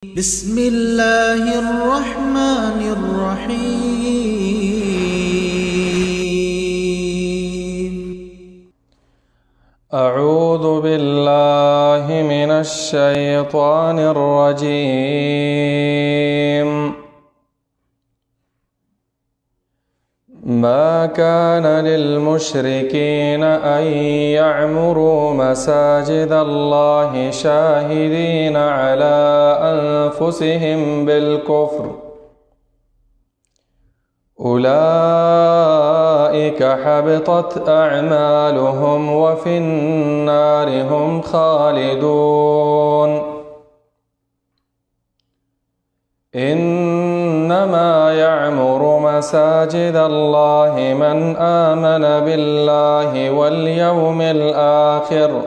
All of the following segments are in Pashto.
بسم الله الرحمن الرحيم. أعوذ بالله من الشيطان الرجيم. ما كان للمشركين أن يعمروا مساجد الله شاهدين على أنفسهم بالكفر، أولئك حبطت أعمالهم وفي النار هم خالدون. إنما يعمر مساجد الله من آمن بالله واليوم الآخر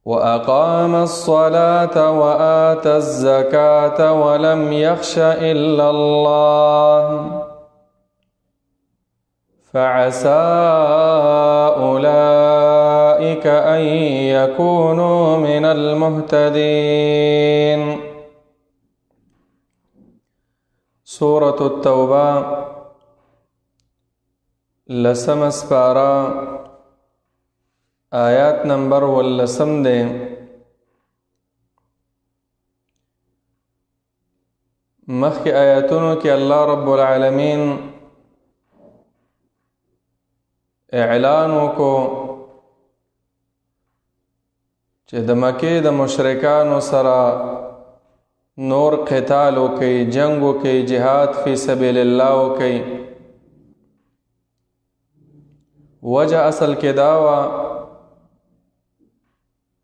وأقام الصلاة وآتى الزكاة ولم يخش إلا الله، فعسى أولئك أن يكونوا من المهتدين. سورة التوبة لسم سپارہ آیات نمبر واللسم دے. مخی آیاتونو کی اللہ رب العالمین اعلانو کو چې د مکې د مشرکانو سره نور قتالو کوي، جنگو کوي، جهاد فی سبیل الله کوي. وجه اصل کې داوا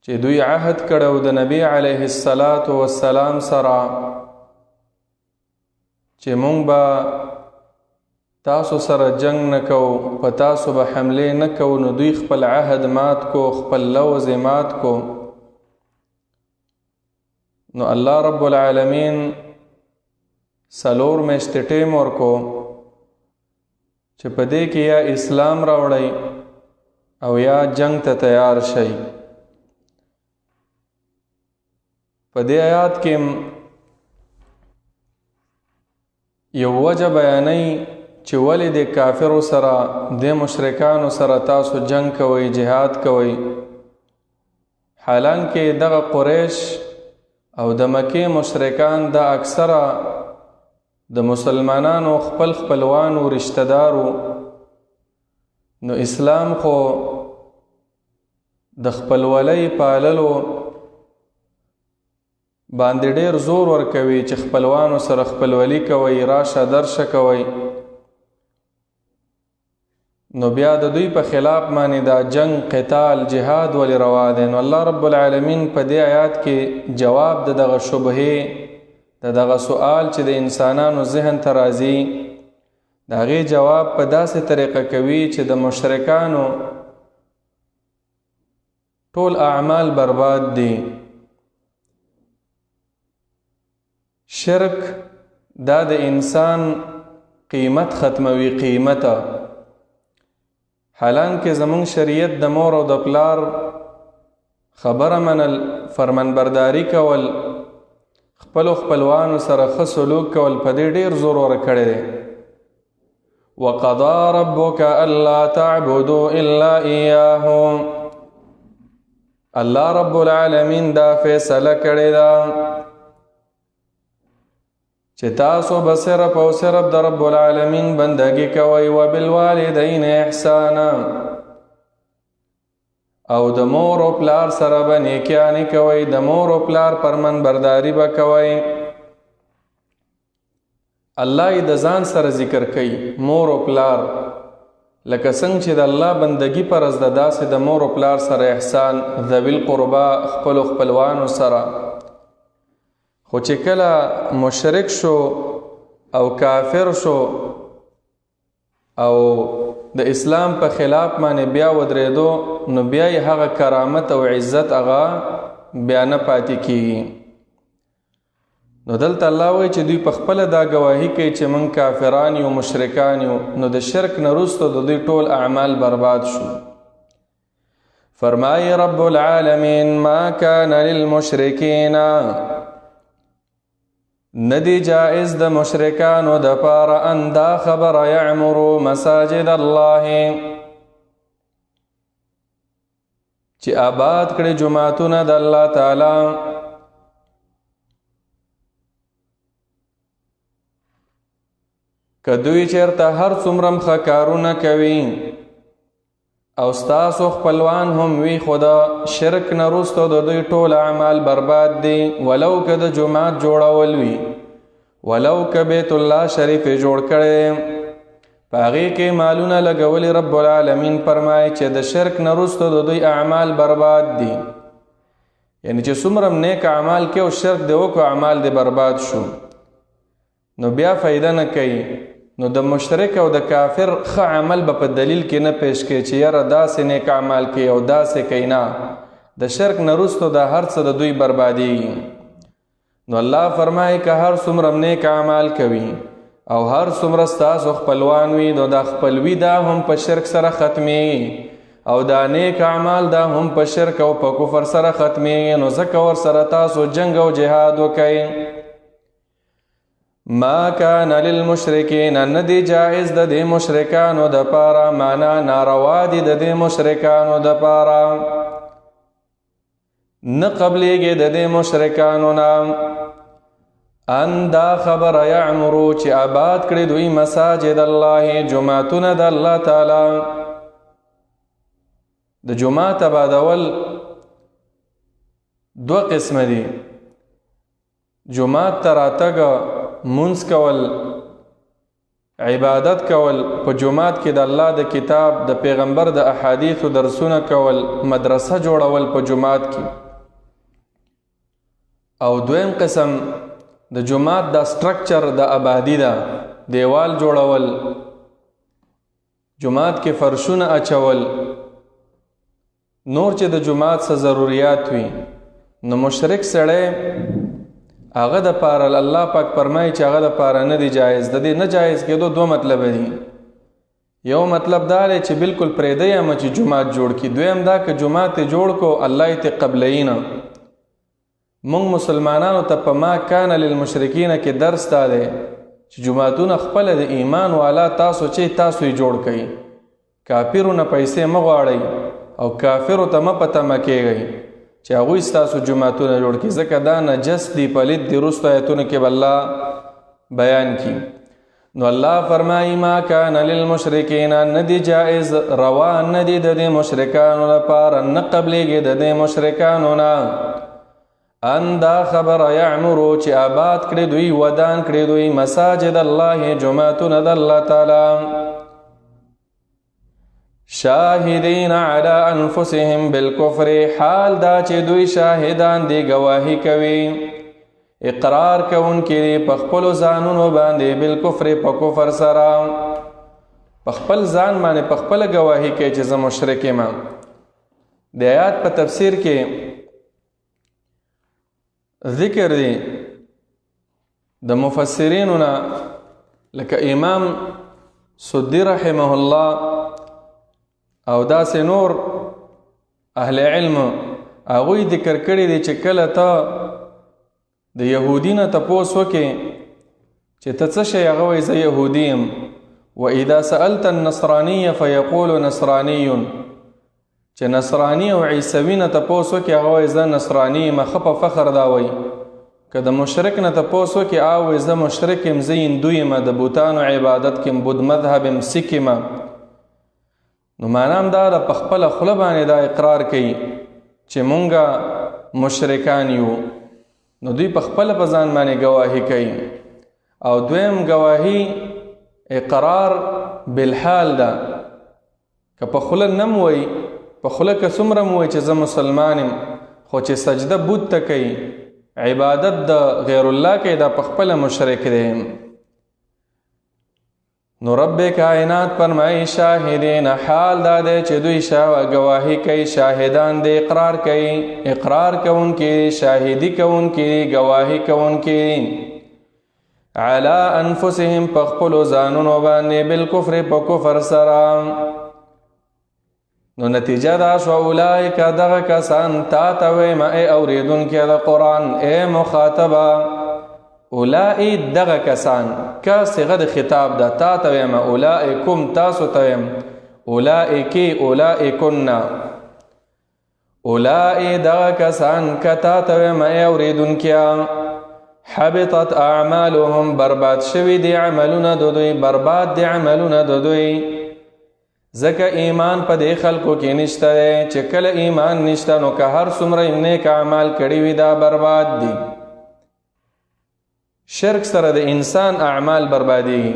چې دوی عهد کړو د نبی علیه السلام سره چې مونږ به تاسو سره جنگ نکو، په تاسو به حمله نکو. نو دوی خپل عهد مات کو، خپل لوز مات کو. نو الله رب العالمین سلور میاشتې ټیم ورکو چې په دې کې یا اسلام راوړئ او یا جنگ ته تیار شئ. په دې آیات کې یو وجه بیانوي چې ولې د کافرو سره د مشرکانو سره تاسو جنگ کوئ، جهاد کوئ، حالانکه دغه قریش او د مکې مشرکان دا اکثره د مسلمانانو خپل خپلوانو رشتہ دارو. نو اسلام خو د خپلولۍ پاللو باندې ډیر زور ورکوي چې خپلوانو سره خپلولي کوي، راشه درشه کوي. نو بیا د دوی په خلاف باندې دا جنگ، قتال، جهاد ولې روا دی؟ نو الله رب العالمین په دې آیات کې جواب د دغه شبهې، د دغه سوال چې د انسانانو ذهن ته راځي، د هغې جواب په داسې طریقه کوي چې د مشرکانو ټول اعمال برباد دي. شرک دا د انسان قیمت ختموي، قیمته. حالانکه زمون شریعت د مور او د پلار خبره منل، فرمانبرداری کول، خپل خپلوانو سره ښه سلوک کول، په دې ډیر زور ورکړی دی. وقضى ربك الا تعبدوا الا اياه. الله رب العالمین دا فیصله کړې ده چې تاسو به صرف او صرف د رب العالمین بندگی کوئ. وبالوالدین احسانا، او د مور او پلار سره به نیکیانې کوئ، د مور او پلار فرمانبرداري به کوئ. الله یې د ځان سره ذکر کوي، مور او پلار، لکه څنګه چې د الله بندگی پرز د داسې د مور او پلار سره احسان، ذوی القربا، خپلو خپلوانو سره. خو چې کله مشرک شو او کافر شو او د اسلام په خلاف باندې بیا ودرېدو، نو بیا یې هغه کرامت او عزت هغه بیا نه پاتې کیږي. نو دلته الله وایي چې دوی په خپله دا ګواهي کوي چې موږ کافران یو، مشرکان یو. نو د شرک نه وروسته د دوی ټول اعمال برباد شو. فرمای رب العالمین ما کان للمشرکین ندی جائز د مشرکانو د پار ان دا خبر یعمرو مساجد الله چې آباد کړي جماعتونه د الله تعالی کدوی چرته هر څومره ښه کارونه کوي او ستاسو خپلوان هم وی خدا شرک نه وروسته د دوی ټول اعمال برباد دي ولو که د جماعت جوړول وي ولو که بیت الله شریف جوړ کړي په هغې کې مالونه لګولي رب العالمین فرمایي چې د شرک نه وروسته د دوی اعمال برباد دي یعنی چې څومره نیک اعمال کې او شرک دی وکړو اعمال دی برباد شو نو بیا فایده نه کوي نو د مشرک او د کافر ښه عمل به په دلیل کې نه پیش کوي چې یاره داسې نیک اعمال کوي او داسې کوي نه د شرک نه وروسته دا هر څه د دوی بربادېږي نو الله فرمایي که هر څومره نیک اعمال کوي او هر څومره ستاسو خپلوان وي نو دا خپلوي دا هم په شرک سره ختمېږي او دا نیک اعمال دا هم په شرک او په کفر سره ختمېږي نو ځکه ورسره تاسو جنگ او جهاد وکئ ما کان للمشرکین ندی جائز د دې مشرکانو د پاره معنا ناروا دي د دې مشرکانو د پاره نه قبلېږي د دې مشرکانو نه ان دا خبر یعمرو چې آباد کړي دوی مساجد الله جماعتونه د الله تعالی د جماعت آبادول دو قسم دي جماعت ته راتګ منځ کول عبادت کول په جماعت کې د الله د کتاب د پیغمبر د احادیثو درسونه کول مدرسه جوړول په جماعت کې او دویم قسم د جماعت د سټرکچر د آبادی ده دیوال جوړول جماعت کې فرشونه اچول نور چې د جماعت څه ضروریات وي نو مشرک سړی هغه د پاره الله پاک فرمایي چې هغه د پاره نه دی جایز د دې نه جایز کېدو دو مطلب دي یو مطلب دا دی چې بالکل پرېږدی یم چې جماعت جوړ کړي دویم دا که جماعت یې جوړ کو الله یې ترې قبلوي نه موږ مسلمانانو ته په ما کان للمشرکین کې درس دا دی چې جماعتونه خپله د ایمان والا تاسو چې تاسو یې جوړ کړئ کافرو نه پیسې مه غواړئ او کافرو ته مه په تمه کېږئ چې هغوی ستاسو جماعتونه جوړ کړي ځکه دا نجس دي پلید دي وروستو آیتونو کې به الله بیان کړي نو الله فرمایي ما کان للمشرکین نه دی جایز روا نه دی د دې مشرکانو لپاره نه قبلېږي د دې مشرکانو نه ان دا خبر یعمرو چې آباد کړي دوی ودان کړي دوی مساجد الله جماعتونه د الله تعالی شاهدین علی انفسهم بالکفر حال دا چې دوی شاهدان دی گواهی کوي اقرار کوونکي په خپلو ځانونو باندې بالکفر په کفر سره په خپل ځان باندې په خپله گواهی کوي چې زه مشرک یم د آیات په تفسیر کې ذکر دی د مفسرینو نه لکه امام سدی رحمه الله او داسې نور اهل علم هغوی ذکر کړي دي چې کله ته د یهودي نه تپوس وکړې چې ته څه شی هغه وایي زه یهودي یم واذا سألت النصراني فیقول نصراني چې نصرانی او عیسوي نه تپوس وکړي هغه وایي زه نصراني یم ښه په فخر دا وایي که د مشرک نه تپوس وکړي هغه وایي زه مشرک یم زه هندو یم د بوتانو عبادت کې بود مذهب یم سیک یم نو معنام دا د په خپله خوله باندې دا اقرار کوي چې مونږه مشرکان یو نو دوی په خپله په ځان باندې گواهی کوي او دویم گواهی اقرار بالحال ده که په خوله نه م وایي په خوله که څومره م وایي چې زه مسلمان یم خو چې سجده بت ته کوي عبادت د غیر الله کوي دا په خپله مشرک دی نو رب کائنات فرمایي شاهدین حال دا دی چې دوی گواهی کوي شاهدان دی اقرار کوي اقرار کوونکي شاهدي کوونکي گواهی کوونکي علی انفسهم په خپلو ځانونو باندې بالکفر په کفر سره نو نتیجه دا شو اولئک دغه کسان تا ته ویم ای اوریدونکي د قرآن ای مخاطبه اولائی دغه کسان که صیغه د خطاب ده تا ته ویم اولئکم تاسو ته ویم اولئکی اولئکن اولائی دغه کسان که تا ته ویم ای اوریدونکیا حبطت اعمالهم برباد شوی دی عملونه د دوی برباد دی عملونه د دوی ځکه ایمان په دې خلکو کې نشته دی چې کله ایمان نشته نو که هر څومره نیک اعمال کړي وي دا برباد دي شرک سره د انسان اعمال بربادیږي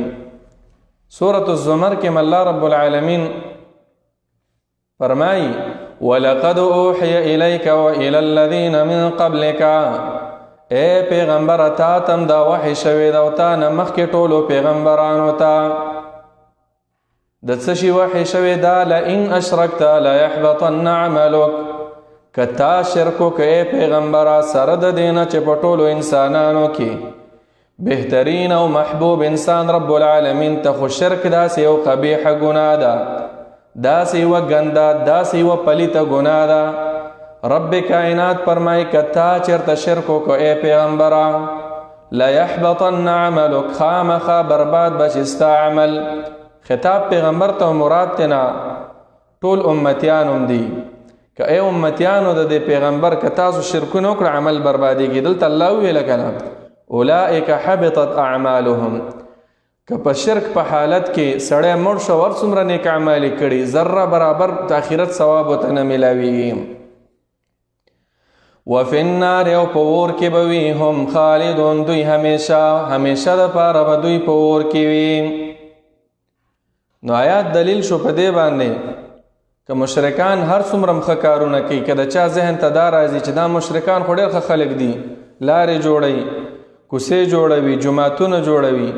سورة الزمر کې الله رب العالمین فرمایي ولقد اوحي اليك والى الذين من قبلك اے پیغمبر تا تم دا وحی شوی دا او تا نه مخکې ټولو پیغمبرانو ته د څه شي وحی شوی دا لئن اشرکت لیحبطن عملک که تا شرک وکړې پیغمبره سره د دې نه چې په ټولو انسانانو کې بهترین او محبوب انسان رب العالمین ته خو شرک داسې یو قبیحه ګناه ده داسې یوه ګنده داسې یوه پلیته ګناه ده رب کائنات فرمای که تا چرته شرک وکړو ای پیغمبره لیحبطن عملک خامخا برباد بشي ستا عمل خطاب پیغمبر ته مراد تینا ټول امتیان هم دي که ای امتیانو د دې پیغمبر که تاسو شرکونه وکړه عمل بربادېږي دلته الله وویله کنه اولئک حبطت اعمالهم که په شرک په حالت کې سړی مړ شو ور څومره نیک اعمال کړي ذره برابر د آخرت ثواب ورته نه میلاویږي وفي النار او په اور کې به وي هم خالدون دوی همیشه دپاره به دوی په اور کې وي نو آیات دلیل شو په دې باندې که مشرکان هر څومره ښه کارونه کوي که د چا ذهن ته دا راځي چې دا مشرکان خو ډېر ښه خلک دي لارې جوړوي کوڅې جوړوي جوماتونه جوړوي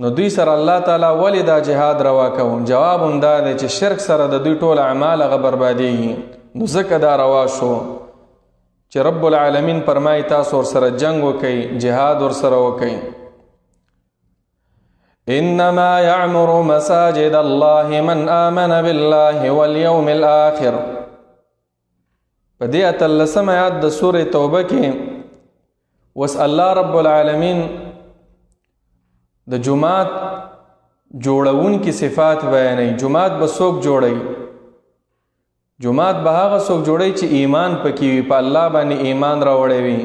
نو دوی سره الله تعالی ولې دا جهاد روا کوم جواب هم دا دی چې شرک سره د دوی ټول اعمال هغه بربادېږي نو ځکه دا روا شو چې رب العالمین فرمایي تاسو ورسره جنگ وکئ جهاد ورسره وکئ انما يعمر مساجد الله من آمن بالله واليوم الآخر په دې اتلسم آیات د سورې توبه کې وس الله رب العالمین د جماعت جوړون کی صفات بیانوي جماعت به څوک جوړي جماعت به هغه څوک جوړي چې ایمان پکې وي په الله باندې ایمان راوړی وي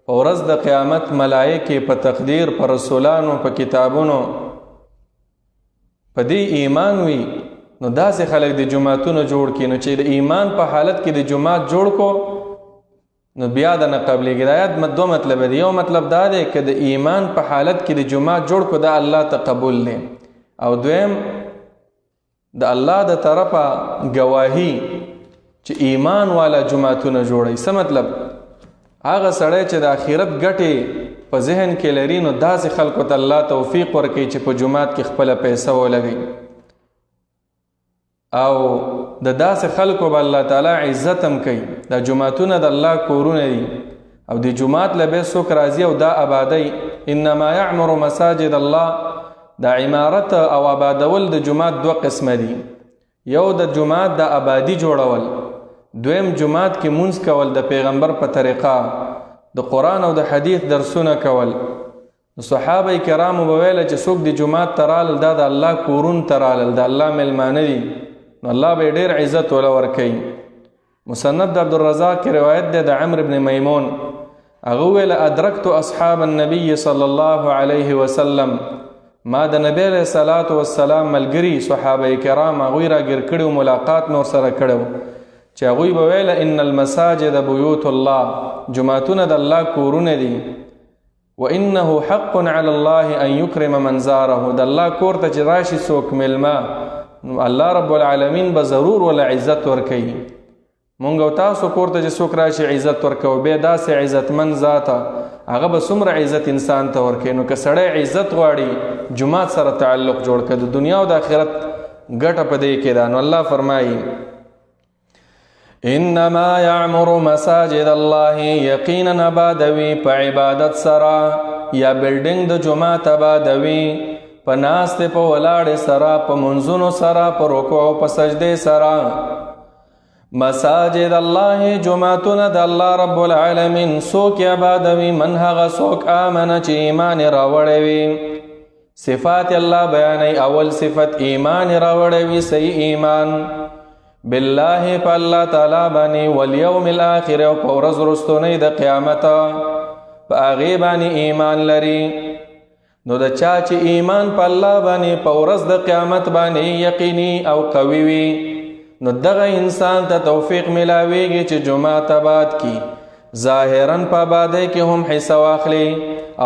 په ورځ د قیامت ملائکه په تقدیر په رسولانو په کتابونو په دې ایمان وي نو داسې خلک د جماعتونو جوړ کړي نو چې د ایمان په حالت کې د جماعت جوړ کو نو بیا د نه قبلېږي د آیات دوه مطلب دی یو مطلب دا دی که د ایمان په حالت کې د جماعت جوړ کو دا الله ته قبول دی او دویم د الله د طرفه گواهی چې ایمان والا جماعتونه جوړي څه مطلب هغه سړی چې د آخرت ګټې په ذهن کې لري نو داسې خلکو ته الله توفیق ورکوي چې په جماعت کې خپله پیسه ولګوي او د داسې خلکو به الله تعالی عزت هم کوي دا جماعتونه د الله کورونه دي او د جماعت له بیا څوک راځي او دا آبادی انما یعمر مساجد الله دا عمارت او آبادول د جماعت دوه قسمه دي یو د جماعت د آبادی جوړول دویم جماعت کې مونځ کول د پیغمبر په طریقه د قرآن او د حدیث درسونه کول صحابه کرامو به ویله چې څوک د جماعت ته رالل دا د الله کورون ته رالل د الله میلمانه دي نو الله به ډېر عزت وله ورکوي مسند د عبدالرزاق کې روایت دی د عمرو بن میمون هغه ویله ادرکت اصحاب النبي صلی الله علیه وسلم ما د نبی علیه الصلاة والسلام ملګري صحابه کرام هغوی راګیر کړي و ملاقات مې ورسره کړی چې هغوی به ویله ان المساجد بیوت الله جماعتونه د الله کورونه دي وانه حق علی الله ان یکرم من زاره د الله کور ته چې راشي څوک میلمه الله رب العالمین به ضرور ولا عزت ورکوي مونږ او تاسو کور ته چې څوک راشي عزت ورکوو بیا داسې عزتمند ذاته هغه به څومره عزت انسان ته ورکوي نو که سړی عزت غواړي جماعت سره تعلق جوړ کړه د دنیا او د آخرت ګټه په دې کې ده نو الله فرمایي انما يعمر مساجد الله یقینا آبادوي په عبادت سره یا بلډینګ د جماعت آبادوي په ناستې په ولاړې سره، په منځونو سره، په رکوع او په سجدې سره. مساجد الله، جمعتونه د الله رب العالمین. څوک آبادوي؟ من هغه څوک آمنه چې ایمان راوړی وي. صفات الله بیانوي. اول صفت ایمان راوړی وي، صحیح ایمان بالله په الله تعالی باندې، والیوم الاخر او په ورځ وروستنۍ د قیامت په هغې باندې ایمان لري. نو د چا چې ایمان په الله باندې په ورځ د قیامت باندې یقیني او قوي وي، نو دغه انسان ته توفیق ملاویږي چې جماعت آباد کی. ظاهرا په آبادۍ کې هم حصه واخلي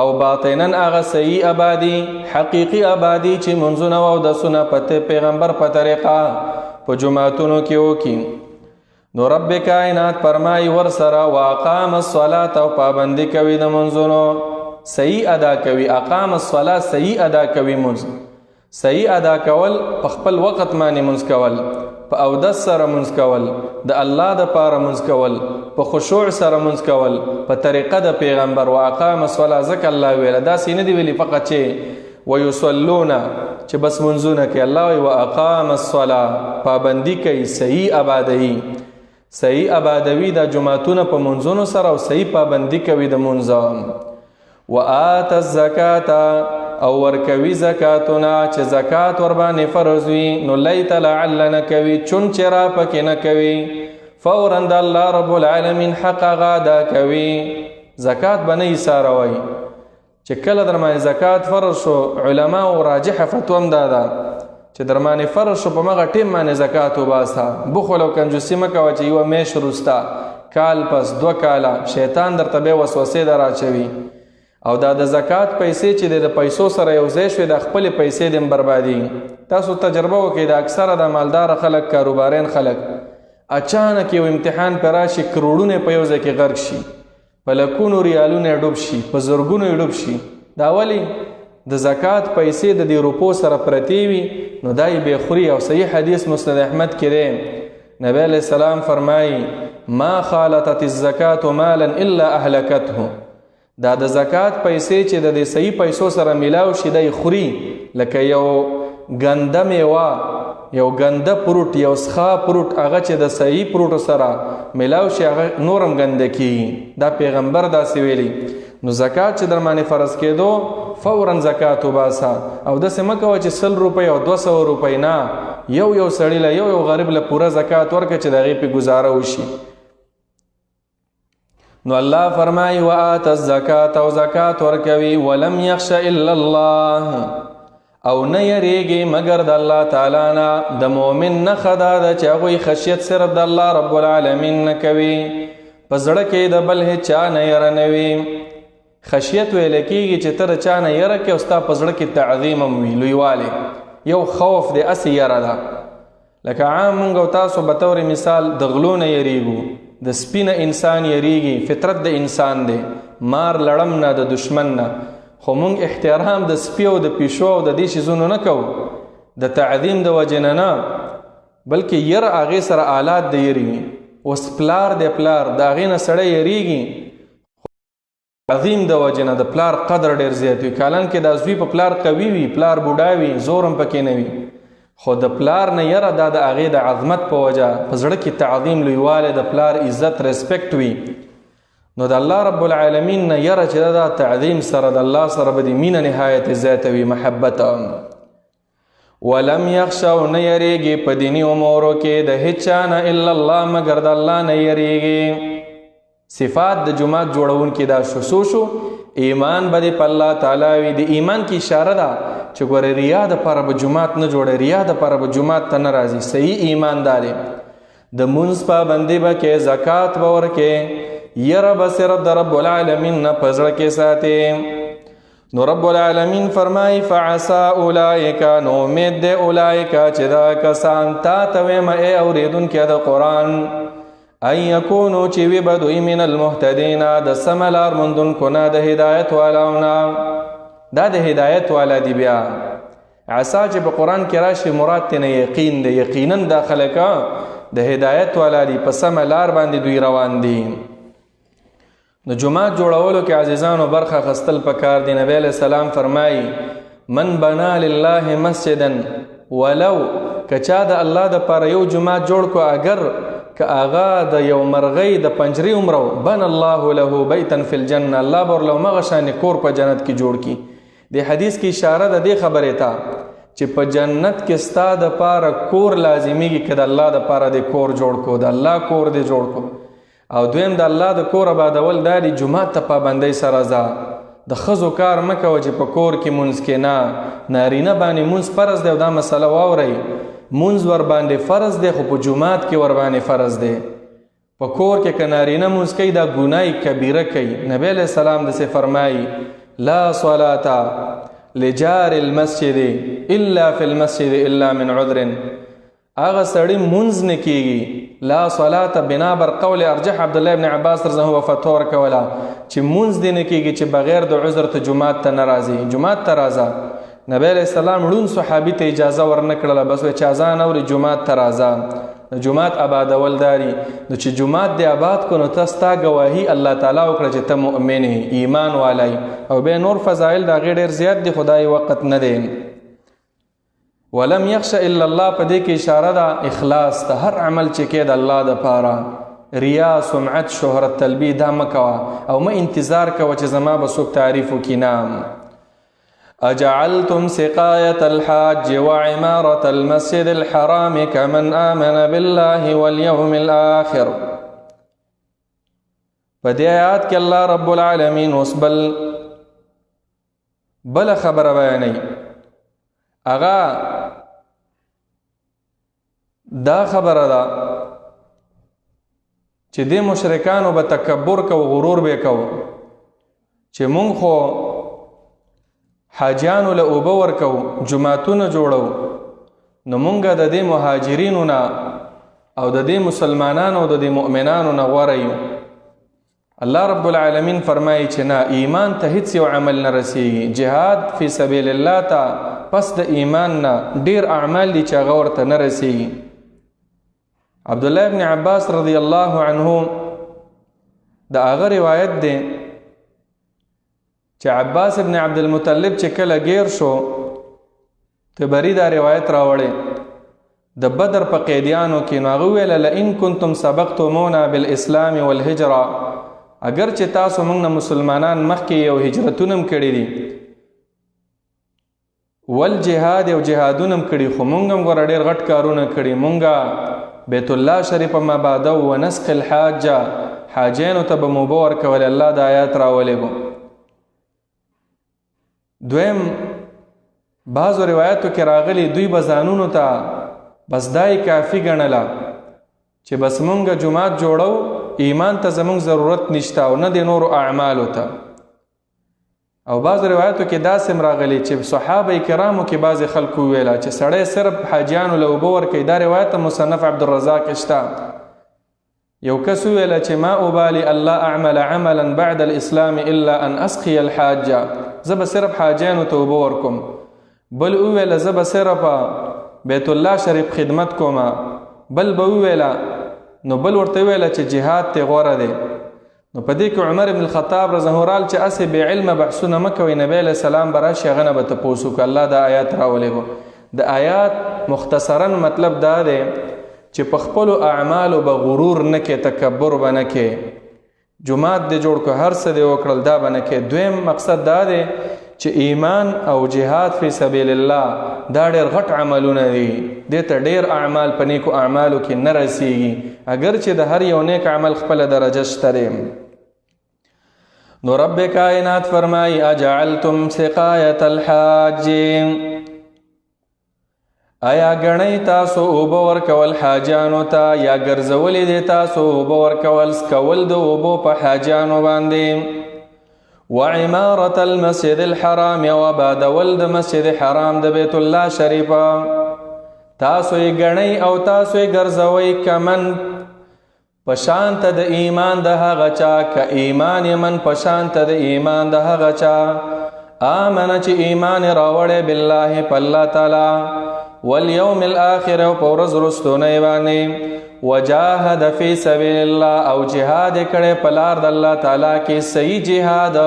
او باطنا هغه صحیح آبادي، حقیقي آبادي چې منځونه او اودسونه په پیغمبر په طریقه په جماعتونو کې وکړي. نو رب کائنات فرمایي ورسره واقام الصلاة او پابندي کوي د منځونو، صحیح ادا کوي. اقام الصلاة صحیح ادا کوي منځ. صحیح ادا کول په خپل وخت باندې منځ کول، په اودس سره منځ کول، د الله د پاره منځ کول، په خشوع سره منځ کول، په طریقه د پیغمبر. واقام الصلاة ځکه الله ویله، داسې نه دی ویلي فقط چې ویصلون چې بس منځونه کوي. الله وی واقام الصلاة، پابندي کوي، صحیح آبادوي. صحیح آبادوي د جماعتونه په منځونو سره او صحیح پابندي کوي د منځ. وآت الزکاة او ورکوي زکاتونه، چې زکات ور باندې فرض وي نو لیت لعل نه کوي، چون چې را پکې نه کوي، فورا د الله رب العالمین حق هغه ادا کوي. زکات به نه ایساروئ. چې کله در باندې زکات فرض شو، علماو راجحه فتوا هم دا ده چې در باندې فرض شو په مغه ټیم باندې زکات وباسه. بخل او کنجوسي مه کوه چې یوه میاشت وروسته، کال پس، 2 کاله شیطان درته بیا وسوسې در اچوي. او دا د زکات پیسې چې د پیسو سره یو ځای شوي، د خپلې پیسې د بربادي. تاسو تجربه وکړئ، د اکثره د مالدار خلک، کاروبارین خلک، اچانک یو امتحان پر راشي، کروڑونه په یو ځای کې غرق شي، په لکونو ریالونه ډوب شي، په زرګونو ډوب شي. دا ولی د زکات پیسې د دې روپو سره پرتې وي، نو دای به خوري. او صحیح حدیث مسند احمد کې دی، نبی علیہ السلام فرمایي ما خالطت الزکات مالا الا اهلكته. دا د زکات پیسې چې د دې صحیح پیسو سره میلاو شي، دی خوري لکه یو ګنده میوه، یو ګنده پروټ، یو سخا پروټ، هغه چې د صحیح پروټو سره میلاو شي هغه نورم ګنده کیږي. دا پیغمبر داسې ویلي. نو زکات چې در باندې فرض کېدو، فورا زکات وباسه. او داسې مه کوه چې 100 روپۍ او 200 روپۍ نه، یو سړي له یو غریب له پوره زکات ورکړه چې د هغې پې ګزاره وشي. نو الله فرمایي وآت الزکات او زکات ورکوي. ولم یخش الا الله او نه یریږي مگر د الله تعالی نه. د مؤمن نښه دا ده چې هغوی خشیت صرف د الله رب العالمین نه کوي، په زړه کې د بل هېچا نه یره نه وي. خشیت ویل کېږي چې ته د چا نه یره کوې او ستا په زړه کې تعظیم هم وي، لویوالی. یو خوف دی، هسې یره ده. لکه عام موږ او تاسو به طور مثال د غلو نه یریږو، د سپي نه انسان یریږي، فطرت د انسان دی. مار لړم نه، د دشمن نه. خو موږ احترام د سپي او د پیشو او د دې شیزونو نه کوو، د تعظیم د وجې نه، بلکې یره هغې سره آلات د یرې وي. اوس پلار دی، پلار د هغې نه سړی یریږي، تعظیم د وجې نه د پلار قدر ډېر زیات وي. کالن کې دا زوی په پلار قوي وي، پلار بوډا وي، زور هم پکې نه وي، خو د پلار نه یره دا د هغې د عظمت په وجه په زړه کې تعظیم، لویوالی، د پلار عزت، ریسپیکټ وي. نو د الله رب العالمین نه یره چې دا تعظیم سره د الله سره به د مینه نهایت زیاته وي، محبت. ولم یخشوا نه یریږي په دیني امورو کې د هیچا نه الا الله مگر د الله نه یریږي. صفات د جماعت جوړونکي دا شو ایمان به په الله تعالی وي. د ایمان کې اشاره ده چې ګوره ریا دپاره به جومات نه جوړی، ریا دپاره به جومات ته نه راځي. صحیح ایمانداري د مونځ پابندي به کې، زکات به ورکې، یره به صرف د رب العالمین نه په زړه کې ساتي. نو رب العالمین فرمایي فعسا اولئک، نو امید دی اولئک چې دا کسان تا ته ویم ای اورېدونکي د قرآن، ان یکونو چې وي به دوی من المهتدین د سمه لار موندونکو نه، د هدایت والاونه. دا د هدایت والا دی. بیا عسا چې په قرآن کې راشي مراد تینه یقین دی، یقینا دا خلک د هدایت والا دی، په سمه لار باندې دوی روان دي. نو جماعت جوړولو کې عزیزانو برخه اخیستل پکار دی. نبی علیہ السلام فرمایي من بنا لله مسجدا ولو کچا د الله د پر یو جماعت جوړ کو اگر که آغا د یو مرغی د پنجری عمرو بن الله له بیتا فی الجنه الله بر لو مغشان کور په جنت کې جوړ کی. د حدیث کی اشاره د دې خبره ته چې په جنت کې ستا د پاره کور لازمیږي کده الله د پاره د کور جوړ کو د الله کور دی جوړ کو. او دویم د الله د کور آبادول دادی جمعات ته پابندۍ سره ځه. د ښځو کار مه کوه چې په کور کې مونځ کې نه نارینه باندې مونځ فرض دی او دا مسله واورئ مونځ ور باندې فرض دی خو په جمعات کې ور باندې فرض دی. په کور کې که نارینه مونځ کوي دا ګناه کبیره کوي. نبی علیہ السلام داسې فرمایي لا صلاة لجار المسجد الا فی المسجد الا من عذر. هغه سړی مونځ نه کیږي لا صلاة بنا بر قول ارجح عبدالله ابن عباس رضی الله عنه فتوا ورکوله چې مونځ دې نه کیږي چې بغیر د عذر ته جمعات ته نه راځي. جمعات ته راځه. نبی علیہ السلام ړوند صحابي ته اجازه ورنه کړله بس وایي چې اذان اوري جمعات ته راځه. جمعات آبادول داري نو چې جمعات دې آباد کو نو ته ستا ګواهي الله تعالی وکړه چې ته مؤمن ایمان والی او بیا نور فضایل د هغې ډېر زیات دي خدای وقت نه دی. ولم یخش الا الله په دې کې اشاره ده اخلاص ته. هر عمل چې کې د الله دپاره ریا سمعت شهرت طلبي دا مه کوه او مه انتظار کوه چې زما به څوک تعریف وکړي. نه اجعلتم سقایة الحاج وعمارة المسجد الحرام كمن آمن بالله واليوم الآخر. په دې آیات کې الله رب العالمین اوس بل خبره بیانوي. هغه دا خبره ده چې دې مشرکانو به تکبر کو غرور به کو چې مونږ خو حاجیانو له اوبه ورکو جماعتونه جوړو نو مونږ د دې مهاجرینو نه او د دې مسلمانانو او د دې مؤمنانو نه غوره یو. الله رب العالمین فرمایي چې نه ایمان ته هیڅ یو عمل نه رسیږي. جهاد فی سبیل الله ته پس د ایمان نه ډیر اعمال دي چې هغه ورته نه رسیږي. عبدالله ابن عباس رضی الله عنه د هغه روایت دی چې عباس ابن عبدالمطلب چې کله گیر شو تبری دا روایت راوړی د بدر په قیدیانو کې نو هغه ویل لئن کنتم سبقتمونا بالاسلام والهجره اگر چې تاسو موږ نه مسلمانان مخکې یو هجرتونه هم کړي دي والجهاد یو جهادونه هم کړي خو موږ هم ګوره ډېر غټ کارونه کړي. موږ بیت الله شریف ما بعده و نسق الحاجه حاجینو ته به موبه ورکول. الله د آیات راولېږو. دویم بعضو روایتو کې راغلی دوی به ځانونو ته بس دای کافي ګڼله چې بس مونږ جماعت جوړو ایمان ته زمونږ ضرورت نشته او نه د نورو اعمالو ته. او بعضو روایتو کې داسې هم راغلی چې صحابه کرامو کې بعضې خلکو ویله چې سړی صرف حاجیانو له اوبه ورکوي. دا روایت مصنف عبدالرزاق شته. یو کس ویله چې ما ابالي الله اعمل عملا بعد الاسلام الا ان اسقي الحاجه زه به صرف حاجیانو ته اوبه ورکوم. بل وویله زه به صرف بیت الله شریف خدمت کوم. بل به وویله نو بل ورته ویله چې جهاد ته غوره دی. نو په دې کې عمر بن الخطاب رضی الله عنه چې اسې بې علمه بحثونه مه کوئ نبی علیه السلام به راشي هغه نه به تپوس وکړه. الله دا آیات راولېږو. د آیات مختصرا مطلب دا دی چې په خپلو اعمالو به غرور نه کې تکبر به نه کې. جماعت دې جوړ کو هر څه دې وکړل دا به نه کې. دویم مقصد دا دی چې ایمان او جهاد فی سبیل الله دا ډېر غټ عملونه دي. دې ته ډېر اعمال په نیکو اعمالو کې نه رسیږي اگر چې د هر یو نیک عمل خپله درجه شته دی. نو رب کائنات فرمائی اجعلتم سقایت الحاج آیا گنئی تاسو اوبو ورکول حاجانو تا یا گرزولی دی تاسو اوبو ورکول سکول دو اوبو پا حاجانو باندی وعمارت المسجد الحرام وبادول د مسجد حرام د بیت الله شریفا تاسو گنئی او تاسو گرزوی کمن پشانت د ایمان د هغه چا ک ایمان من پشانت د ایمان د هغه چا آمن چې ایمان راوړې بالله په الله تعالی والیوم الاخر او پورز رستونه باندې وجاهد فی سبیل الله او جهاد کړي په لار د الله تعالی کې صحیح جهاد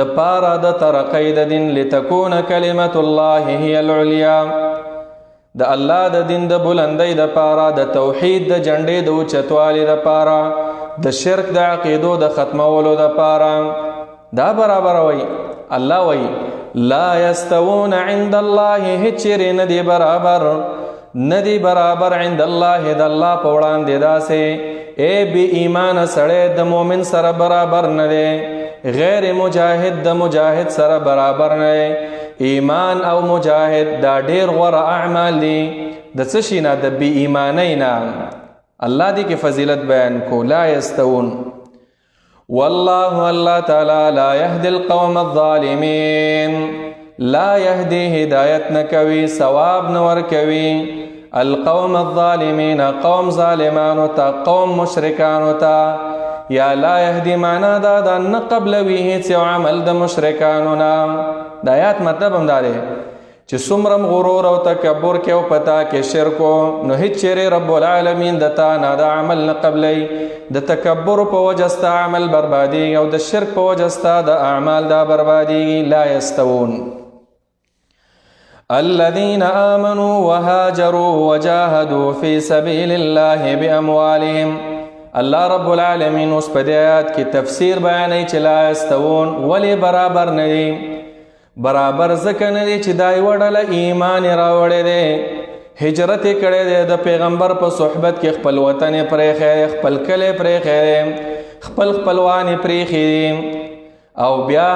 د پاره د ترقی د دین لتكون کلمت الله هي العلیا د الله د دین د بلندۍ د پاره د توحید د جنډې د اوچتوالي د پاره د شرک د عقیدو د ختمولو د پاره دا برابر وای الله وای لا یستوون عند الله هچری ندی برابر عند الله د الله په وړاندې داسې ای بی ایمان سړی د مؤمن سره برابر نه دی غیر مجاهد د مجاهد سره برابر نه ایمان او مجاهد دا ډیر غوره اعمال دي د څه شي نه د بی ایمانی نه الله دې کې فضیلت بیان کو لا یستوون والله الله تعالی لا يهدي القوم الظالمين لا يهدي هدایت نکوي ثواب نور کوي القوم الظالمين قوم ظالمانو تا قوم مشرکانو تا یا لا يهدي معنا دا نه قبلوي هیڅ عمل د مشرکانو نه د آیات مطلب هم دا دی چې څومره غرور او تکبر کې او پتا کې شرکو نو هیڅ چیرې رب العالمین دتا نه د عمل نه قبلی د تکبر په وجه ستا عمل بربادي او د شرک په وجه ستا د اعمال دا بربادي لا یستوون الذين آمنوا وهاجروا وجاهدوا في سبيل الله بأموالهم الله رب العالمین اوس په دې آیات کې تفسیر بیانوي چې لا یستوون ولی برابر نه دي برابر ځکه نه دي چې دای وړله ایمان راوړی دی هجرت یې کړی دی د پیغمبر په صحبت کې خپل وطن یې پرېښی خپل کلی پرېښی خپل خپلوان یې پرېښي او بیا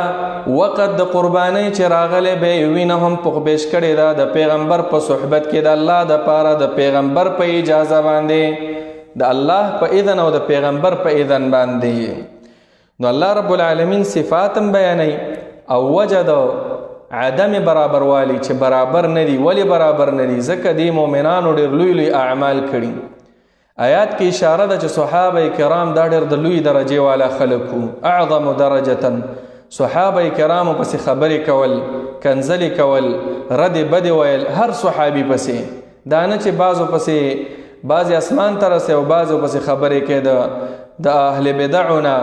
وقت د قربانی چې راغلی به یې وینه هم پخبیش کړې ده د پیغمبر په صحبت کې د الله د پاره د پیغمبر په اجازه باندې د الله په اذن او د پیغمبر په اذن باندې نو الله رب العالمین صفات هم بیانوي او وجه د عدم برابر والی چې برابر نه دي ولی برابر نه دي ځکه دی مؤمنانو ډېر لوی لوی اعمال کړي آیات کې اشاره ده چې صحابه کرام دا ډېر د لوی درجې والا خلک وو اعظم درجه صحابه کرامو پسې خبرې کول کنځلې کول رد بد ویل هر صحابي پسې دا نه چې بعضو پسې بعضې اسمان ته رسي او بعضو پسې خبرې کې د اهل بدعونه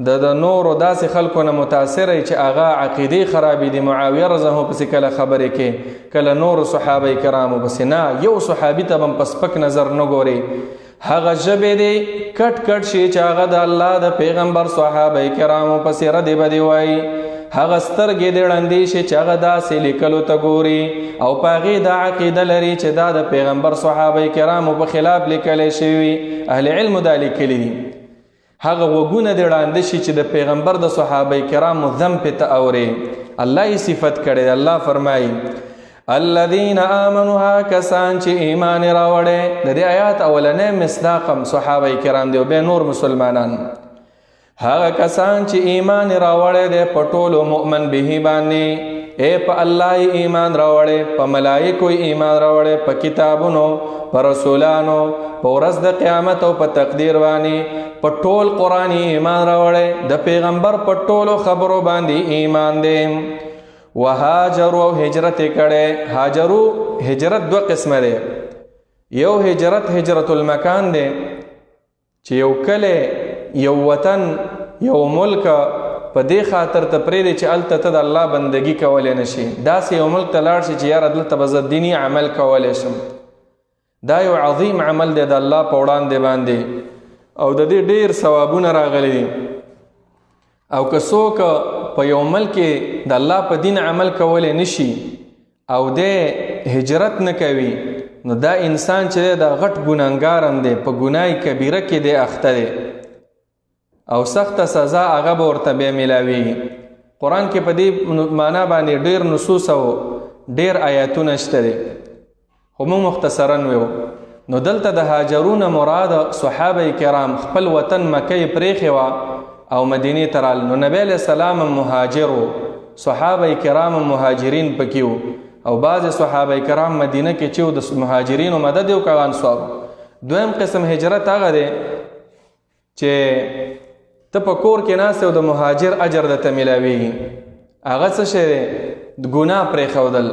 د نورو داسې خلکو نه متاثره چې هغه عقیدې خرابې دي معاویه رضه پسې کله خبرې کې کله نورو صحابه کرامو پسې نه یو صحابي ته هم په سپک نظر نه ګوري هغه ژبې دی کټ کټ شي چې هغه د الله د پیغمبر صحابه کرامو پسې ردې بدې وایي هغه سترګې دی ړندې شي چې هغه داسې لیکلو ته ګوري او په هغې دا عقیده لري چې دا د پیغمبر صحابه کرامو په خلاف لیکلی شوي اهل علمو دا لیکلي دي هغه وګونه دی ړانده شي چې د پیغمبر د صحابه کرامو ذم پې ته اوري الله یې صفت کړی الله فرمایي الذين آمنوا کسان چې ایمان راوړی د دې آیات اولنی مصداقم صحابه کرام دی او بیا نور مسلمانان هغه کسان چې ایمان راوړی دی په ټولو مؤمن به باندې ای په الله ایمان راوړی په ملائکو ایمان راوړی په کتابونو په رسولانو په ورځ د قیامت او په تقدیر باندې په ټول قرآن ایمان راوړی د پیغمبر په ټولو خبرو باندې ایمان دی وهاجروا او هجرت کړي هاجرو هجرت دو قسمه دی یو هجرت المکان دی چې یو کله یو وطن یو ملک په دې خاطر ته پرېږدي چې هلته ته د الله بندګي کولی نشي داسې یو ملک ته لاړ شي چې یاره دلته به زه دیني عمل کولی شم دا یو عظیم عمل دی د الله په وړاندې باندې او د دې ډېر ثوابونه راغلي دي او که څوک په یو ملک کې د الله په دین عمل کولی نشي او د هجرت نه کوي نو دا انسان چې دی دا غټ ګناهګار هم دی په ګناه کبیره کې دی اخته دی او سخته سزا هغه به ورته بیا میلاویږي قرآن کې په دې معنا باندې ډېر نصوص او ډېر آیاتونه شته دی خو موږ مختصرا ویو نو دلته د هاجرونه مراد صحابه کرام خپل وطن مکه یې پرېښې وه او مدینه ترال نو نبی علیہ السلام مهاجر صحابه کرام مهاجرین پکې او بعض صحابه کرام مدینه کې چې د مهاجرینو مدد یو کوي انصار دویم قسم هجرت هغه دی چې ته په کور کې ناست او د مهاجر اجر درته میلاویږي هغه څه شی دی د ګناه پرېښودل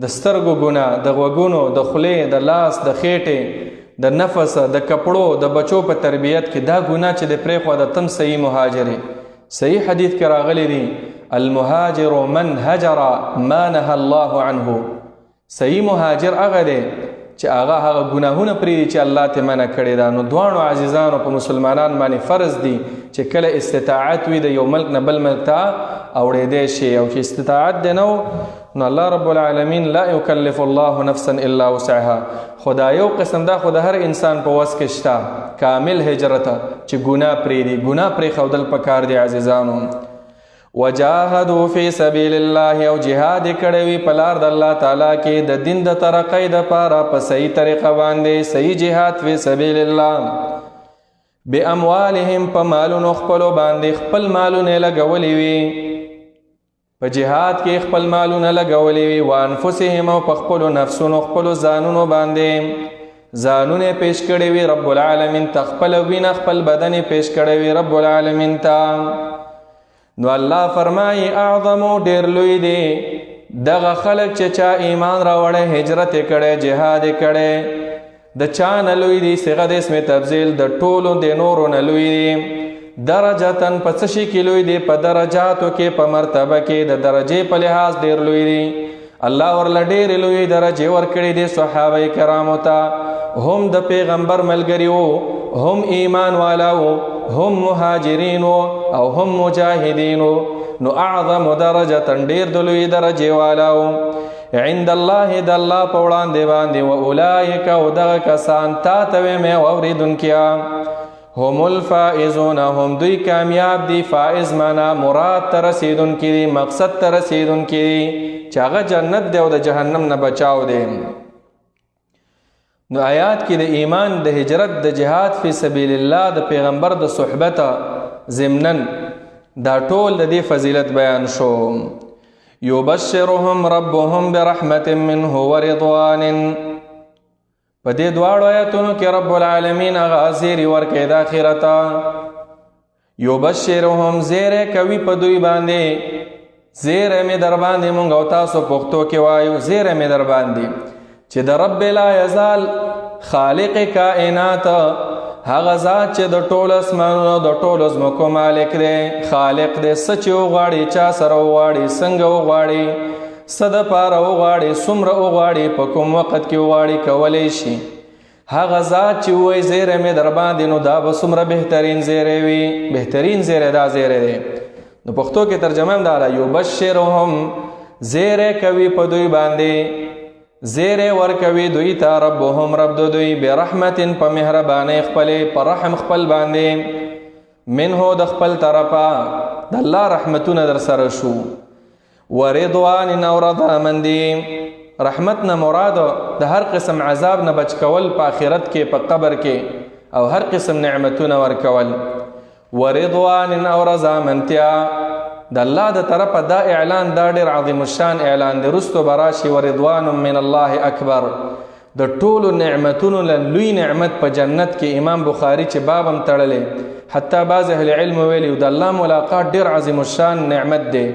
د سترګو ګناه د غوږونو د خولې د لاس د خېټې د نفس د کپړو د بچو په تربیت کې دا ګناه چې د پرېښوه د تم صحیح مهاجرې. صحیح حدیث کې راغلی دی المهاجر من هجر ما نهى الله عنه. صحیح مهاجر هغه دی چې هغه ګناهونه پرېږدي چې الله ته منع کړې ده. نو دواړو عزیزانو په مسلمانان باندې فرض دي چې کله استطاعت وي د یو ملک نه بل ملک ته اوړېدی شي، او چې استطاعت دی نو الله رب العالمین لا یکلف الله نفسا الا وسعها. خدا یو قسم دا خو د هر انسان په وس کې شته کامل هجرت چې ګناه پرېږدي. ګناه پرېښودل پکار دی عزیزانو. وجاهدوا فی سبیل الله، او جهاد کړی وي په لار د الله تعالی کې د دین د ترقۍ دپاره په صحیح طریقه باندې. صحیح جهاد فی سبیل الله باموالهم، په مالونو خپلو باندې خپل مالونه لګولی وي، په جهاد کې خپل مالونه لګولی وي. وانفسهم، او په خپلو نفسونو خپلو ځانونو باندې ځانونه پیش کړی وي رب العالمین ته، خپل وینه خپل بدن پیش کړی وي رب العالمین ته. نو الله فرمایي اعظمو ډیر لوی دی دغه خلق چې چا ایمان راوړی، هجرت یې کړی، جهاد یې کړی. د چا نه لوی دی؟ صيغه د اسم تفضیل، د ټولو د نورو نه لوی دی. درجتن په څه شي کې لوی دی؟ په درجاتو کې، په مرتبه کې، د درجې په لحاظ ډیر لوی دی. الله ورله ډېرې لوی درجې ورکړي دي صحابه کرامو ته. هم د پیغمبر ملګري وو، هم ایمان والا وو، هم مهاجرین او هم مجاهدین. نو اعظم درجه ډیر د لوی درجه والا وو عند الله د الله په وړاندې باندې. و اولئک، او دغه کسان تا ته مې اوریدونکیا هم الفائزون، هم دوی کامیاب دي. فائز معنا مراد ته رسیدونکي دي، مقصد ته رسیدونکي دي چې هغه جنت دی او د جهنم نه بچاو دی. نو آیات کې د ایمان، د هجرت، د جهاد فی سبیل الله، د پیغمبر د صحبت ضمنن دا ټول د دې فضیلت بیان شو. یبشرهم ربهم برحمت منه ورضوان. په دې دواړو آیاتونو کې رب العالمین هغه زیری ورکړي د آخرت. یبشرهم زیری کوي په دوی باندې. زیری مې در باندې مونږ او تاسو پښتو کې وایو زیری مې در باندې چې د رب لا یزال خالق کائنات، هغه ذات چې د ټولو اسمانونو د ټولو ځمکو مالک دی، خالق دی. څه چې وغواړي، چا سره وغواړي، څنګه وغواړي، څه دپاره وغواړي، څومره وغواړي، په کوم وخت کې وغواړي، کولی شي. هغه ذات چې ووایي زیری مې در باندې، نو دا به څومره بهترین زیری وي. بهترین زیری دا زیری دی. نو پښتو کې ترجمه هم دا ده یبشرهم، زیری کوي په دوی باندې، زیره ورکوي دوی ته ربهم رب دوی برحمتن په مهربانۍ خپلې، په رحم خپل باندې، منه د خپل طرفه د الله رحمتونه در سره شو. ورضوان، او رضامندي. رحمت نه مراد د هر قسم عذاب نه بچ کول په آخرت کې، په قبر کې، او هر قسم نعمتونه ورکول. ورضوان، او رضامندتیا د الله د طرفه. دا اعلان دا ډېر عظیم الشان اعلان دی. رستو براشي ورضوان من الله اکبر. د ټولو نعمتونو لوی نعمت په جنت کې. امام بخاری چې باب هم تړلی، حتی بعض اهل علم ویلي د الله ملاقات ډېر عظیم الشان نعمت دی.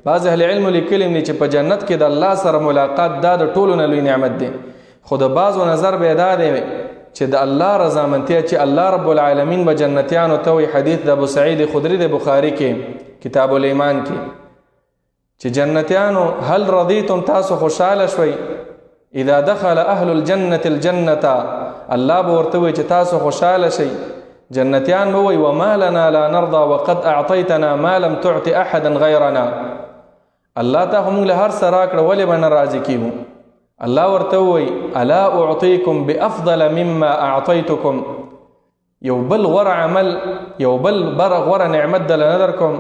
بعض اهل علم لیکلي دي چې په جنت کې د الله سره ملاقات دا د ټولو نه لوی نعمت دی. خو د بعضو نظر به دا دی چې د الله رضامندتیا چې الله رب العالمین به جنتیانو ته وي. حدیث د ابو سعید خدری د بخاری کې کتاب الایمان کې چې جنتیانو هل رضیتم، تاسو خوشحاله شوي؟ اذا دخل اهل الجنه الجنه، الله به ورته وي چې تاسو خوشحاله شئ. جنتیان به وي وما لنا لا نرضى وقد اعطيتنا ما لم تعط احدا غيرنا. الله ته هم له هر سره کړه، ولې به نه راضي کیږو؟ الله ورته وي الا اعطيكم بافضل مما اعطيتكم. یو بل غوره عمل، یو بل غوره نعمت دل نه درکوم.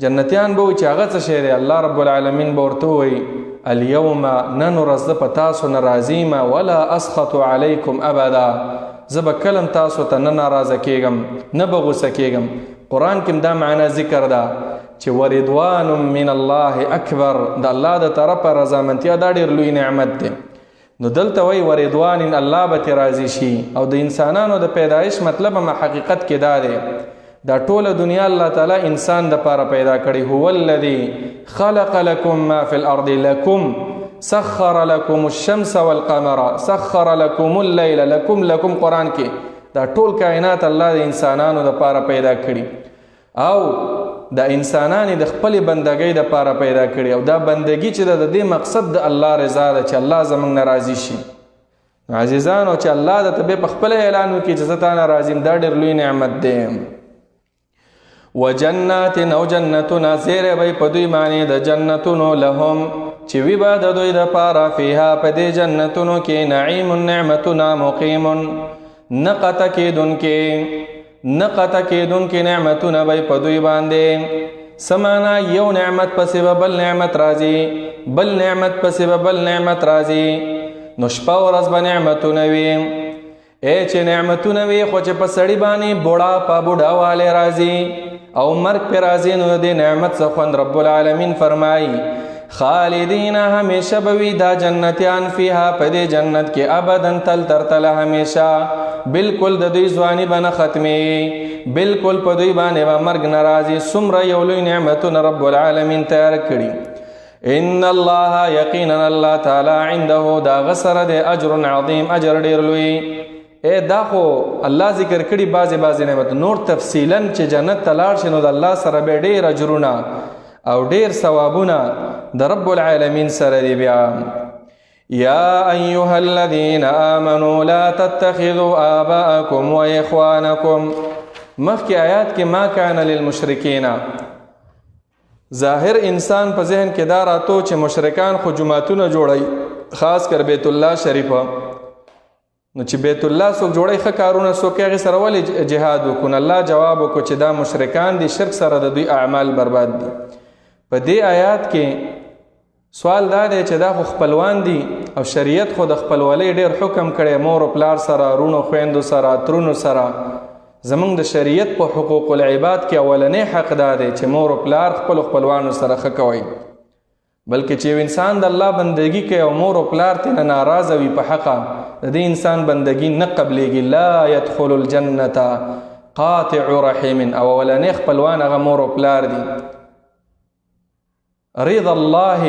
جنتیان به وي چې هغه څه شی دی؟ الله رب العالمین به ورته وي اليوم نن ورځ زه په تاسو نه راضي یم، ولا اسخط علیکم ابدا. زه به کلم تاسو ته نه ناراضه کیږم، نه به غوسه کیږم. قرآن کې دا معنا ذکر ده چې ورضوان من الله اکبر. د الله د طرفه رضامندتیا دا ډېر لوی نعمت دی. نو دلته وی ورضوان، الله به راضي شي. او د انسانانو د پیدایش مطلب هم حقیقت کې دا دی. دا ټوله دنیا الله تعالی انسان د پاره پیدا کړي. هو الذی خلق لكم ما فی الارض، لکم سخر لكم الشمس والقمر سخر لكم الليل لكم قرآن کې دا ټول کائنات الله د انسانانو د پاره پیدا کړي او د انسانان د خپل بندګۍ د پاره پیدا کړي او دا بندګي چې د دې مقصد د الله رضا ده چې الله زمونږ ناراضي شي. عزیزانو چې الله د تبه په خپل اعلان وکړي چې زه تا ناراضي یم دا ډېر لوی نعمت دی. وجنات او جنتنا زیره وي په دوی باندې د جنتونو لهم چې وی به د دوی د پاره فيها په دې جنتونو کې نعیم نعمتنا مقیم نقطه کېدونکې نعمتونه به په دوی باندې سمانا یو نعمت پسې به بل نعمت راځي بل نعمت پسې به بل نعمت راځي نو شپه ورځ به نعمتونه وي چې نعمتونه وي خو چې په سړي باندې بوډاوالی راځي او مرګ پې راځي نو د نعمت څه خوند رب العالمین فرمایي خالدین همیشه بوي دا جنتیان فیها په دې جنت کې ابدا تل همیشه بالکل د دوی ځواني به نه ختمي بالکل په دوی باندې به مرګ نه راځي. څومره یو لوی نعمتونه رب العالمین تیار کړي. ان الله یقینا الله تعالی عنده دا غسر د اجر عظیم اجر ډیر لوی. دا خو الله ذکر کړي بعضې نعمت نور تفصیلا چې جنت ته لاړ شي نو د الله سره به ډیر اجرونه او ډیر ثوابونه د رب العالمین سره دی. بیا یا ایها الذین آمنوا لا تتخذوا آباءکم و اخوانکم مخکې آیات کې ما کان للمشرکین ظاهر انسان په ذهن کې دا راتو چې مشرکان خو جماعتونه جوړي خاص کر بیت الله شریفه نو چې بیت الله څوک جوړي ښه کارونه څوک هغې سره ولې جهاد وکړو. الله جواب وکړو چې دا مشرکان دي شرک سره د دوی اعمال برباد دي. په دې آیات کې سوال دا دی چې دا خو خپلوان دي او شریعت خو د خپلولۍ ډېر حکم کړی مور و پلار سره رونو خویندو سره ترونو سره. زمونږ د شریعت په حقوق العباد کې اولنی حق دا دی چې مور و پلار خپلوانو سره ښه کوئ بلکې چې یو انسان د الله بندگی کوي او مور و پلار ترې نه ناراضه وي په حقه د دې انسان بندگی نه قبلیږي. لا يدخل الجنة قاطع رحم او اولنی خپلوان هغه مور و پلار دي. رضا الله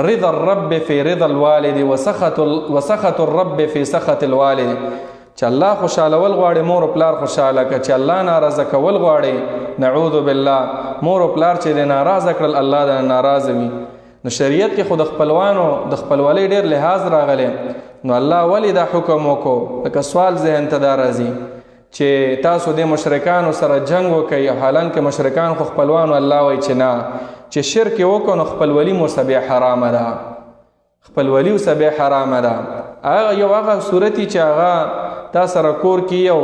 رضا الرب في رضا الوالد وسخط الرب في سخط الوالد چې الله خوشالول غواړي مور و پلار خوشاله که چې الله ناراضه کول غواړي نعوذ بالله مور و پلار چې د ناراضه کړل الله د ناراضه وي. نو شریعت کې خو د خپلوانو د خپلولۍ ډېر لحاظ راغلی نو الله ولې دا حکم وکړو. لکه سوال ذهن ته دا راځي چې تاسو د مشرکانو سره جنگ وکئ حالانکه مشرکان خو خپلوانو الله وایي چې نه چې شرک یې وکړو نو خپلولي مو سبې حرامه ده خپلولي و سبې حرامه ده. هغه صورتي چې هغه تا سره کور کې یو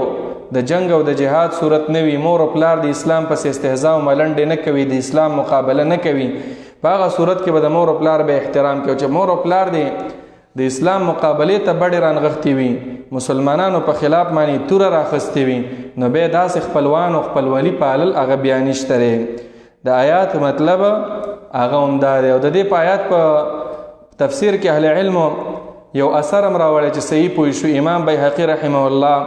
د جنگ او د جهاد صورت نه وي مور و پلار د اسلام پس استهزاء او ملنډې نه کوي د اسلام مقابله نه کوي په هغه صورت کې به د مور و پلار به احترام کوي. چې مور و پلار دی د اسلام مقابلې ته بډې رانغښتې وي مسلمانانو په خلاف باندې توره راخستې وي نو بیا داسې خپلوان او خپلولي پالل هغه بیا نشته دی. د آیات مطلب هغه همدا دی او د دې په آیات په تفسیر کې اهل علمو یو اثر هم راوړی چې صحیح پوه شو. امام بیهقي رحمه الله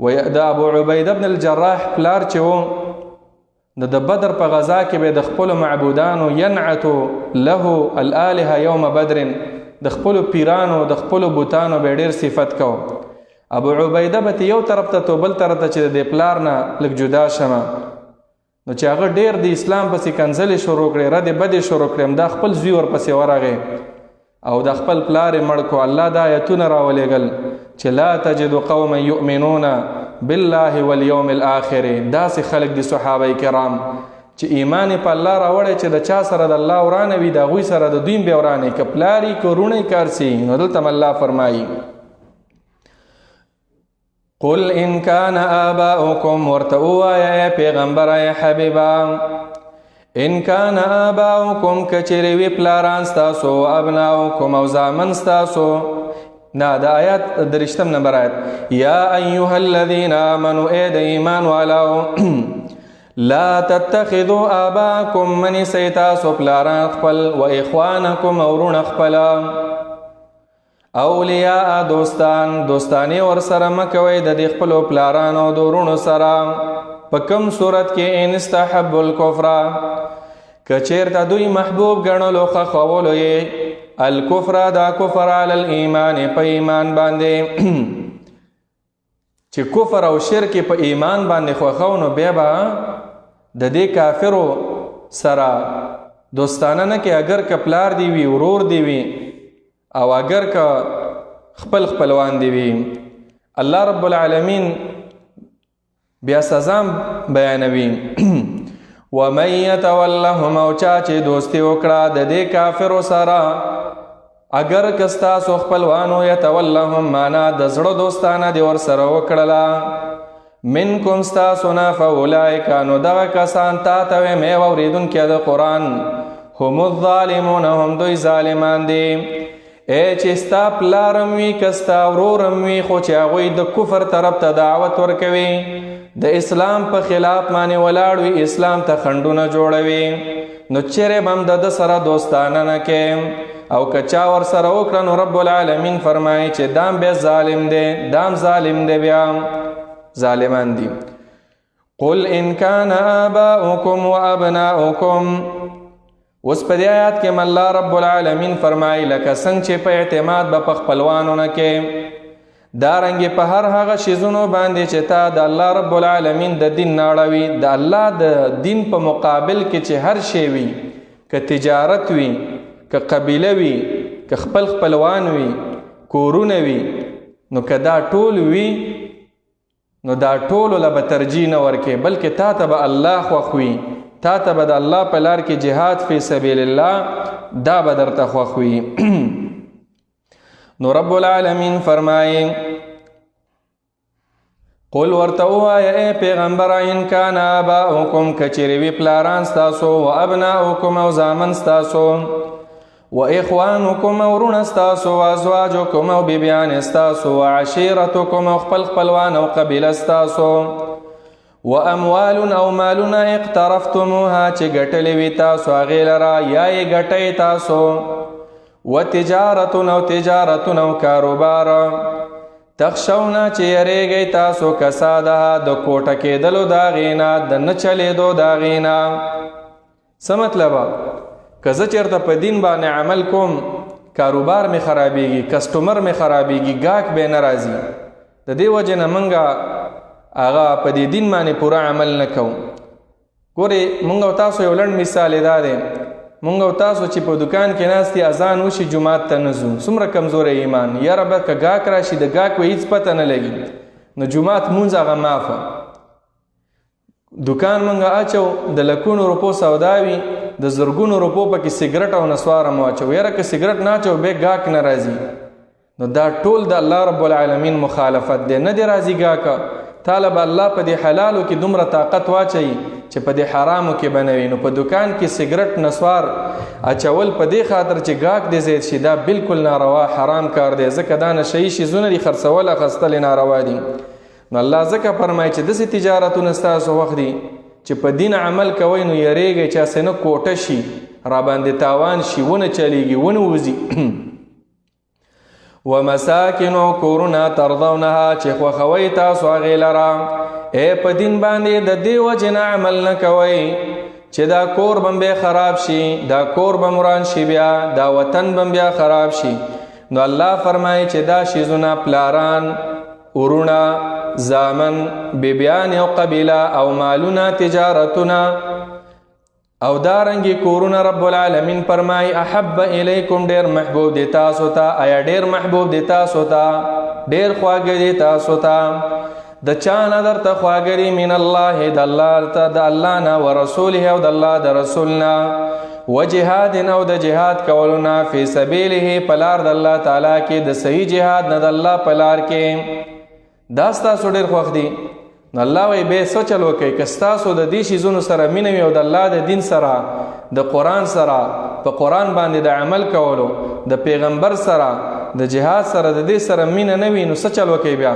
و د ابو عبیده بن الجراح پلار چې و د بدر په غزا کې به د خپلو معبودانو ینعت له الالهه یوم بدر د خپلو پیرانو د خپلو بوتانو به ډېر صفت کو. ابو عبیده به یو طرف ته تو بل طرف ته چې د پلار نه لږ جدا شمه نو چې هغه ډېر د اسلام پسې کنځلې شروع کړې ردې بدې شروع کړې دا خپل زوی ورپسې ورغی او د خپل پلار یې مړ کو. الله دا آیتونه راولېږل چې لا تجد قوما یؤمنون بالله والیوم الاخر داسې خلک دي صحابه کرام چې ایمان په الله راوړی چې د چا سره د الله ورانه وي د هغوی سره د دوی بیا ورانه که پلاري که رونی کار سي نو دلته الله فرمایي قل ان کان آباؤکم ورته ووایه ای پیغمبره ای حبیبه ان کان آباؤکم کچری وی پلاران ستاسو ابناؤکم او زامن ستاسو نه د آیات درشتم نمبر آیت یا ایها الذین آمنوا ای د ایمان والاو لا تتخذوا آباءکم منی سیتاسو پلاران خپل و اخوانکم اورون خپل اولیاء دوستانی ور سره مکوي د خپل پلارانو دورونو سره په کوم صورت کې ان استحب الكفر کچیر ته دوی محبوب ګڼلو خو خولو یې الکفر دا کفر علی الایمان په ایمان باندې چې کفر او شرک په ایمان باندې خوښو نو بیا به د دې کافرو سره دوستانه نه کې اگر که پلار دی وي ورور دی وي او اگر که خپل خپلوان دی وي الله رب العالمین بیا سزا بیانوي ومن یتولهم او چا چې دوستی وکړه د دې کافرو سره اگر کستاسو خپلوانو یتولهم معنا د زړه دوستانه دی ور سره وکړله منکم ستاسو نه فاولئک نو دغه کسان تا ته مې واوریدونکي د قرآن هم الظالمون هم دوی ظالمان دي چې ستا پلارم وي که ستا ورورم وي خو چې هغوی د کفر طرف ته دعوت ورکوي د اسلام په خلاف باندې ولاړ وي اسلام ته خنډونه جوړوي نو چیرې به هم د سره دوستانه نه کې او که چا ور سره وکړه نو رب العالمین فرمایي چې دام بیا ظالم دی دام ظالم دی بیا ظالمان دي قل ان كان آباؤكم وابناؤكم اوس په دې آیات کې الله رب العالمین فرمایي لکه څنګه چې په اعتماد به په خپلوانو نه کې دارنګې په هر هغه شیزونو باندې چې تا د الله رب العالمین د دین ناړوي د الله د دین په مقابل کې چې هر شی وي که تجارت وي که قبیله وي که خپل خپلوان وي کورونه وي نو که دا ټول وي نو دا ټولو له به ترجیح نه ورکې بلکې تا ته به الله خوښ وي تا ته به د الله په لار کې جهاد فی سبیل الله دا به درته خوښ وي نو رب العالمین فرمایي قل ورته ووایه ای پیغمبره ان کان آباؤکم که چیرې وي پلاران ستاسو و ابناؤکم او زامن ستاسو و اخوانکم او وروڼه ستاسو و ازواجکم او بیبیان ستاسو و عشیرتکم او خپل خپلوان او قبیله ستاسو و اموال او مالونه اقترفتموها چې ګټلې وي تاسو هغې لره یا یې ګټئ تاسو و تجارتون او تجارتون او کاروبار تخشونا چې یریږئ تاسو کسادها د کوټه کېدلو د هغې نه د نه چلېدو د هغې نه څه مطلب که زه چېرته په دین باندې عمل کوم کاروبار مې خرابېږي کسټمر مې خرابېږي ګاهک به نه راځي د دې وجې نه موږ هغه په دې دین باندې پوره عمل نه کوو ګورې موږ او تاسو یو لنډ مثال یې دا دی موږ او تاسو چې په دکان کې ناستې اذان وشي جومات ته نه ځو څومره کمزوری ایمان یاره به که ګاهک راشي د ګاهک به هېڅ پته نه لګي نو جومات مونځ هغه معافه دکان موږ اچو د لکونو روپو سودا وي د زرګونو روپو پکې سګرټ او نسواره مو اچو یاره که سګرټ نه اچو بیا ګاهک نه راځي نو دا ټول د الله رب العالمین مخالفت دی نه دی راځي ګاهکه طالب الله په دې حلالو کې دومره طاقت واچي چې په دې حرامو کې بنوي نو په دکان کې سګرټ نسوار اچول په دې خاطر چې ګاهک دې زیات شي دا بالکل ناروا حرام کار دی ځکه دا نشهیي شیزونه دي خرڅول اخیستل ناروا دي نو الله ځکه فرمایي چې داسې تجارتونه ستاسو وخت دي چې په دین عمل کوئ نو یریږئ چې هسې نه کوټه شي راباندې تاوان شي ونه چلیږي ونه وځي ومساکنو کورونه ترضونها چې خوښوئ تاسو هغې لره په دین باندې د دې وجې نه عمل نه کوئ چې دا کور به بیا خراب شي دا کور به مران شي بیا دا وطن به بیا خراب شي نو الله فرمایي چې دا شیزونه پلاران وروڼه زامن بیبیان او قبیله او مالونه تجارتونه او دارنګي کورونه رب العالمین فرمای احب الیکم ډیر محبوب دی تاسو ته آیا ډیر محبوب دی تاسو ته ډیر خواږه دی تاسو ته د چا نه درته خواږه من الله د الله ته د الله نه او رسوله او د الله د رسولنا وجهاد او د جهاد کولونه فی سبیله پلار د الله تعالی کې د صحیح جهاد نه د الله پلار کې دا ستاسو ډیر خوښ دي نو الله وی به سوچل وکي که ستاسو د دې شیزونو سره مینه وي او د الله د دین سره د قرآن سره په قرآن باندې د عمل کولو د پیغمبر سره د جهاد سره د دې سره مینه نه وي نو سوچل وکي بیا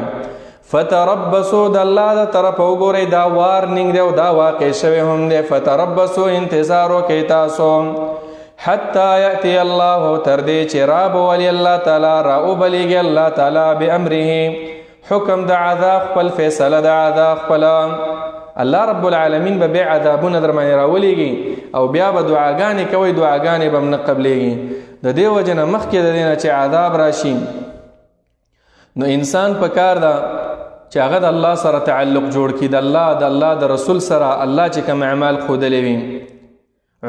فتربصوا د الله د طرف وګورئ دا وارنینګ دی او دا واقع شوی هم دی فتربصوا انتظار وکئ تاسو حتی یأتی الله تر دې چې رابولي الله تعالی راوبلیږي الله تعالی بامره حکم د عذاب خپل فیصله د عذاب خپل الله رب العالمین به بیا عذابونه در باندې راولېږي او بیا به دعاګانې کوئ دعاګانې به هم نه قبلېږي د دې وجه نه مخکې د دې نه چې عذاب راشي نو انسان په کار ده چې هغه د الله سره تعلق جوړ کړي، د الله د رسول سره الله چې کوم اعمال ښودلي وي.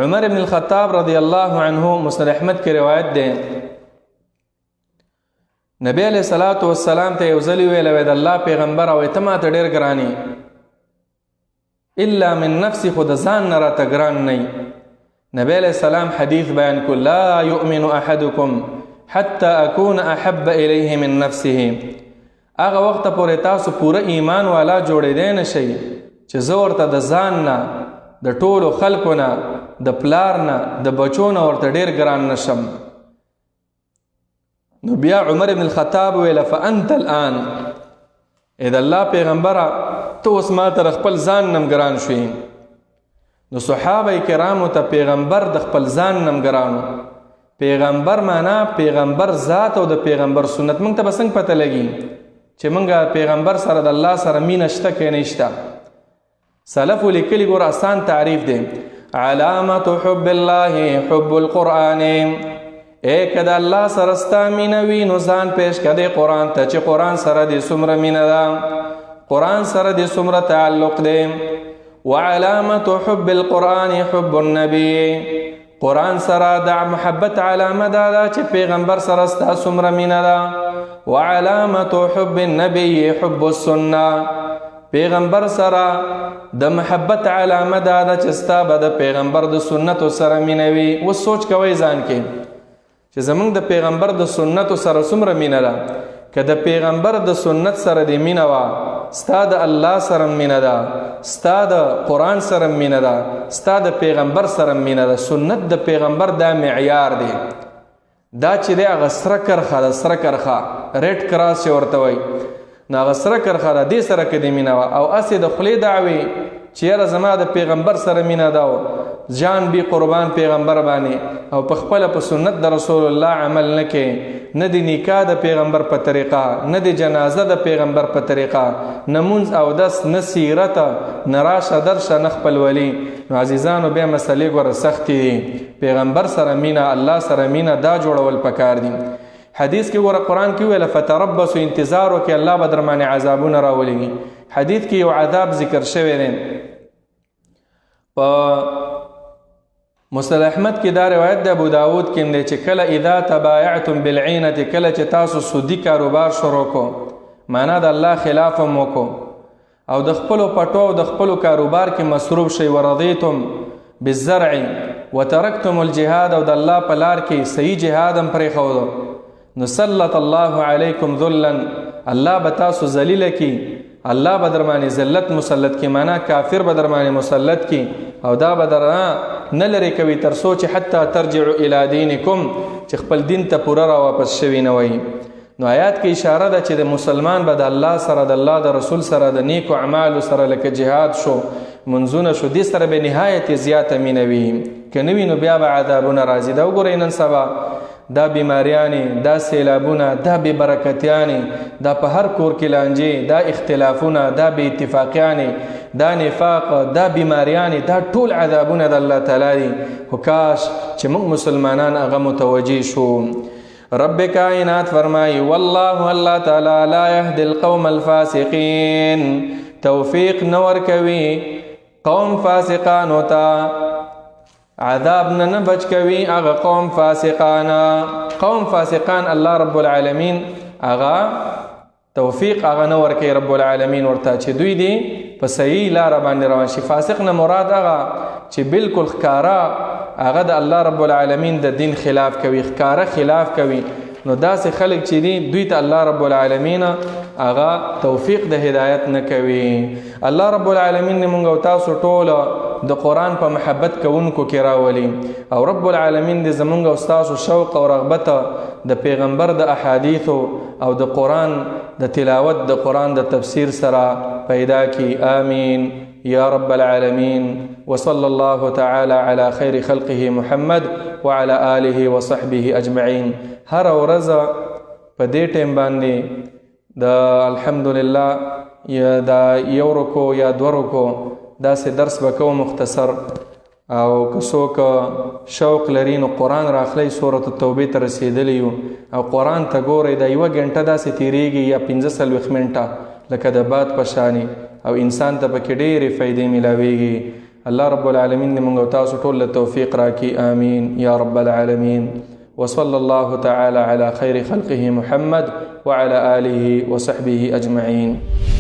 عمر بن الخطاب رضی الله عنه مسند احمد کې روایت ده، نبی علیہ الصلوۃ والسلام ته یو ځل ویل د الله پیغمبر او ته ما ته ډېر ګرانی الا من نفسي، خود ځان نه راته ګران نه. نبی علیہ السلام حدیث بیان کو، لا یؤمن احدکم حتى اكون احب الیه من نفسه. هغه وخت پورې تاسو پوره ایمان والا جوړېدای نه شئ چې زه ورته د ځان نه، د ټولو خلکو نه، د پلار نه، د بچو نه ورته ډېر ګران نشم. نو بیا عمر بن الخطاب ویل فانت الان، اذا الله پیغمبره ته اوس ما تر خپل ځان نم ګران شوې. نو صحابه کرامو ته پیغمبر د خپل ځان نم ګرانو. پیغمبر معنا پیغمبر ذات او د پیغمبر سنت. موږ ته به څنګه پته لګي چې موږ پیغمبر سره د الله سره مینه شته که نشته؟ سلف لیکلي ګور آسان تعریف دی، علامت حب الله حب القرآن. که د الله سره ستا مینه وي نو ځان پیش کړه قرآن ته چې قرآن سره دې څومره مینه ده، قرآن سره دې څومره تعلق دی. وعلامت حب القرآن حب النبي. قرآن سره د محبت علامه ده چې پیغمبر سره ستا څومره مینه ده. وعلامت حب النبي حب السنه. پیغمبر سره د محبت علامه ده چې ستا به د پیغمبر د سنتو سره مینه وي. اوس سوچ کوئ ځان کې چې زمونږ د پیغمبر د سنتو سره څومره مینه ده. که د پیغمبر د سنت سره د مینه وه، ستا د الله سره مینه ده، ستا د قرآن سره مینه ده، ستا د پیغمبر سره مینه ده. سنت د پیغمبر دا معیار دی. دا چې دی هغه سره کرښه ده، سره کرښه ریډ کراس چې ورته وایي، نو هغه سره کرښه ده، دې سره که د مینه وه. او هسې د خولې دعوې چې یاره زما د پیغمبر سره مینه ده، جان بی قربان پیغمبر باندې، او په خپله په سنت د رسول الله عمل نه کې، نه د نکاح د پیغمبر په طریقه، نه د جنازه د پیغمبر په طریقه، نه مونځ او دس، نه سیرت، نه راشه درشه، نه خپل ولی. نو عزیزانو بیا مسلې ګوره سختې دي. پیغمبر سره مینه، الله سره مینه، دا جوړول پکار دي. حدیث کې ګوره قرآن کې ویل فتربصوا، انتظار وکړئ الله به در باندې عذابونه راولېږي. حدیث کې یو عذاب ذکر شوی دی. په مسند احمد کې دا روایت د ابو داود کې دی چې کله اذا تبایعتم بالعینه، کله چې تاسو سودی کاروبار شروع کو، معنا د الله خلاف مو کو، او د خپلو پټو او د خپلو کاروبار کې مصروف شئ. ورضیتم بالزرع وترکتم الجهاد، او د الله په لار کې صحیح جهاد هم پرېښودو، نو سلط الله علیکم ذلا، الله به تاسو ذلیله کی، الله به در باندې ذلت مسلط کی، معنا کافر به در باندې مسلط کی، او دا به در نه لرې کوي تر څو چې حتی ترجعوا الی دینکم، چې خپل دین ته پوره را واپس شوي نه وي. نو آیات کې اشاره ده چې د مسلمان به د الله سره، د الله د رسول سره، د نیکو اعمالو سره، لکه جهاد شو، منځونه شو، دې سره به نهایت زیاته مینه وي. که نه وي نو بیا به عذابونه راځي. دا وګورئ نن سبا دا بیماریانې، دا سیلابونه، دا بې برکتیانې، دا په هر کور کې لانجې، دا اختلافونه، دا بې اتفاقیانې، دا نفاق، دا بیماریانې، دا ټول عذابونه د الله تعالی دي. خو کاش چې موږ مسلمانان هغه متوجه شو. رب کائنات فرمایي والله الله تعالی لا یهدی القوم الفاسقین، توفیق نور کوي قوم فاسقانو ته، عذاب نه بچ کوي هغه قوم فاسقانا. قوم فاسقان الله رب العالمین هغه توفیق هغه نه ورکوي رب العالمین ورته چې دوی دي په صحیح لاره باندې روان شي. فاسق نه مراد هغه چې بالکل ښکاره هغه د الله رب العالمین د دین خلاف کوي، ښکاره خلاف کوي. نو داسې خلک چې دي دوی ته الله رب العالمین هغه توفیق د هدایت نه کوي. الله رب العالمین موږ او تاسو ټول د قرآن په محبت کوونکو کې راولي، او رب العالمین دې زمونږ او تاسو شوق او رغبت د پیغمبر د احادیثو او د قرآن د تلاوت د قرآن د تفسیر سره پیدا کی. آمین یا رب العالمین. وصلى الله تعالى على خير خلقه محمد وعلى آله وصحبه أجمعين. هر ورځ په دې ټیم باندې د الحمدلله یا دا یو رکو یا دو رکو داسې درس وکوم مختصر او که څوک شوق لري نو قرآن راخلی سورة التوبې ته رسېدلی یو او قرآن ته ګورئ دا 1 غنټه داسې تیریږي یا 45 منټه لکه د باد په شانې او انسان ته پکې ډېرې فایدې میلاویږي. الله رب العالمین دې موږ او تاسو ټول له توفیق راکړي، آمین یا رب العالمین. وصلى الله تعالى على خير خلقه محمد وعلى آله وصحبه أجمعين.